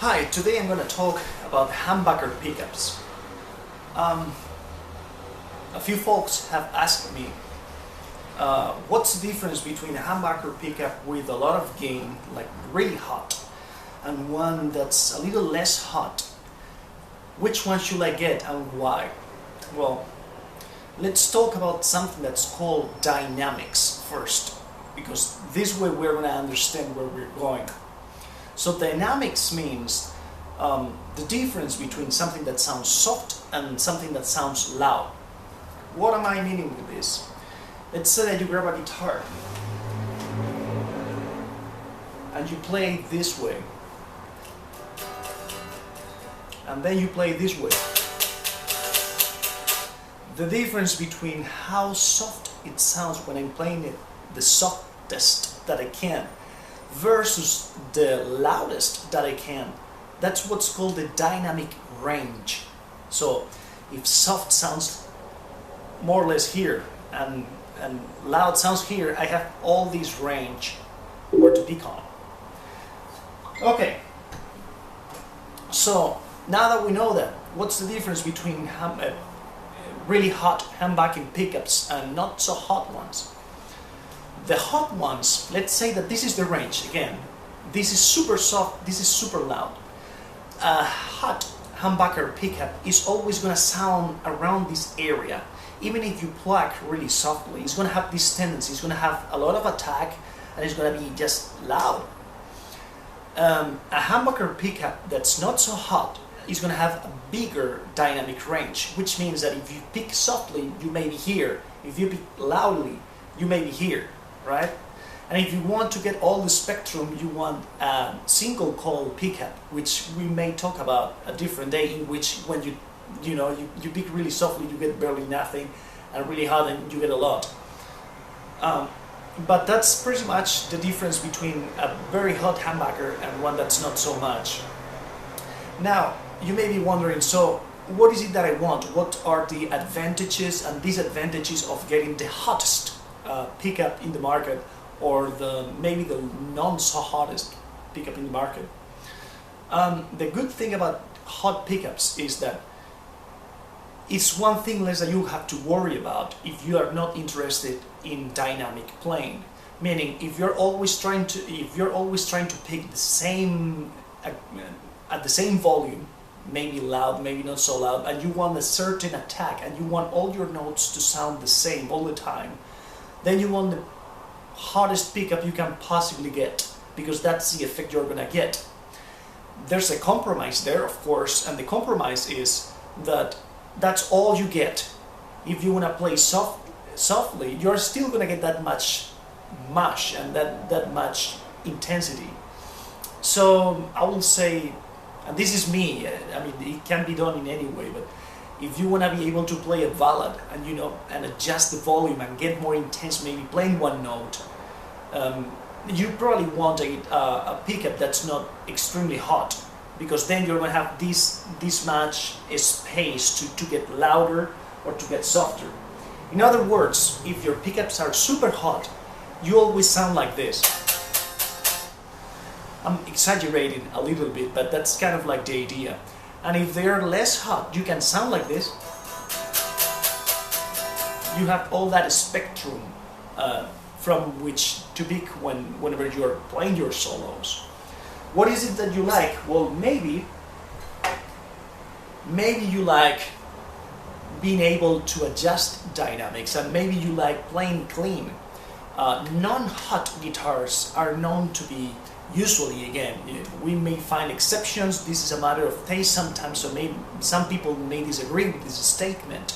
Hi, today I'm going to talk about humbucker pickups. A few folks have asked me what's the difference between a humbucker pickup with a lot of gain, like really hot, and one that's a little less hot. Which one should I get and why? Well, let's talk about something that's called dynamics first, because this way we're going to understand where we're going. So dynamics means the difference between something that sounds soft and something that sounds loud. What am I meaning with this? Let's say that you grab a guitar and you play this way, and then you play this way. The difference between how soft it sounds when I'm playing it, the softest that I can, versus the loudest that I can, that's what's called the dynamic range. So if soft sounds more or less here and loud sounds here, I have all this range where to pick on. Okay, so now that we know that, what's the difference between really hot humbucking pickups and not so hot ones? The hot ones, let's say that this is the range again. This is super soft, this is super loud. A hot humbucker pickup is always going to sound around this area. Even if you pluck really softly, it's going to have this tendency, it's going to have a lot of attack and it's going to be just loud. A humbucker pickup that's not so hot is going to have a bigger dynamic range, which means that if you pick softly, you may be here. If you pick loudly, you may be here. Right? And if you want to get all the spectrum, you want a single coil pickup, which we may talk about a different day, in which when you pick really softly, you get barely nothing, and really hard, and you get a lot. But that's pretty much the difference between a very hot humbucker and one that's not so much. Now, you may be wondering, so what is it that I want? What are the advantages and disadvantages of getting the hottest pickup in the market, or maybe the non so hottest pickup in the market? The good thing about hot pickups is that it's one thing less that you have to worry about if you are not interested in dynamic playing. Meaning, if you're always trying to pick the same at the same volume, maybe loud, maybe not so loud, and you want a certain attack, and you want all your notes to sound the same all the time, then you want the hottest pickup you can possibly get, because that's the effect you're gonna get. There's a compromise there, of course, and the compromise is that that's all you get. If you wanna play softly, you're still gonna get that much mush and that much intensity. So I will say, and this is me, I mean, it can be done in any way, but if you want to be able to play a ballad and adjust the volume and get more intense, maybe playing one note, you probably want a pickup that's not extremely hot, because then you're going to have this much space to get louder or to get softer. In other words, if your pickups are super hot, you always sound like this. I'm exaggerating a little bit, but that's kind of like the idea. And if they're less hot, you can sound like this. You have all that spectrum from which to pick whenever you're playing your solos. What is it that you like? Well, maybe you like being able to adjust dynamics, and maybe you like playing clean. Non-hot guitars are known to be, usually, again, we may find exceptions, this is a matter of taste sometimes, so maybe some people may disagree with this statement,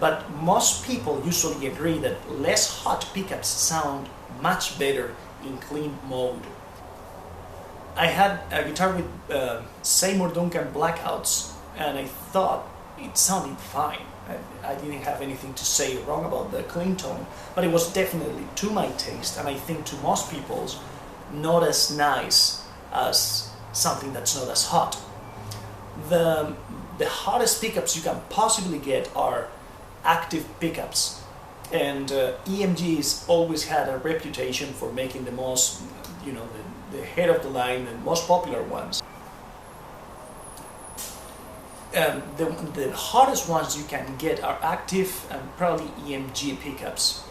but most people usually agree that less hot pickups sound much better in clean mode. I had a guitar with Seymour Duncan blackouts, and I thought it sounded fine. I didn't have anything to say wrong about the clean tone, but it was definitely to my taste, and I think to most people's, not as nice as something that's not as hot. The hottest pickups you can possibly get are active pickups, and EMG's always had a reputation for making the most, the head of the line and most popular ones. The hottest ones you can get are active and probably EMG pickups.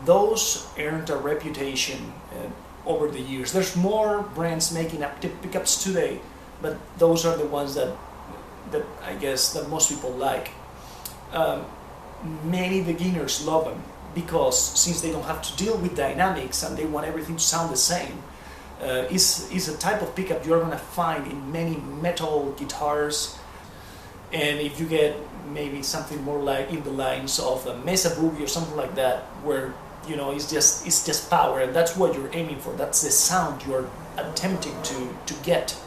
Those earned a reputation over the years. There's more brands making active pickups today, but those are the ones that I guess that most people like. Many beginners love them because since they don't have to deal with dynamics and they want everything to sound the same, is a type of pickup you're gonna find in many metal guitars. And if you get maybe something more like in the lines of a Mesa Boogie or something like that, where you know it's just power, and that's what you're aiming for, that's the sound you're attempting to get,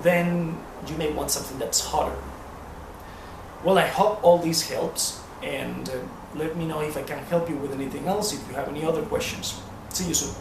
then you may want something that's hotter. Well, I hope all this helps, and let me know if I can help you with anything else, if you have any other questions. See you soon.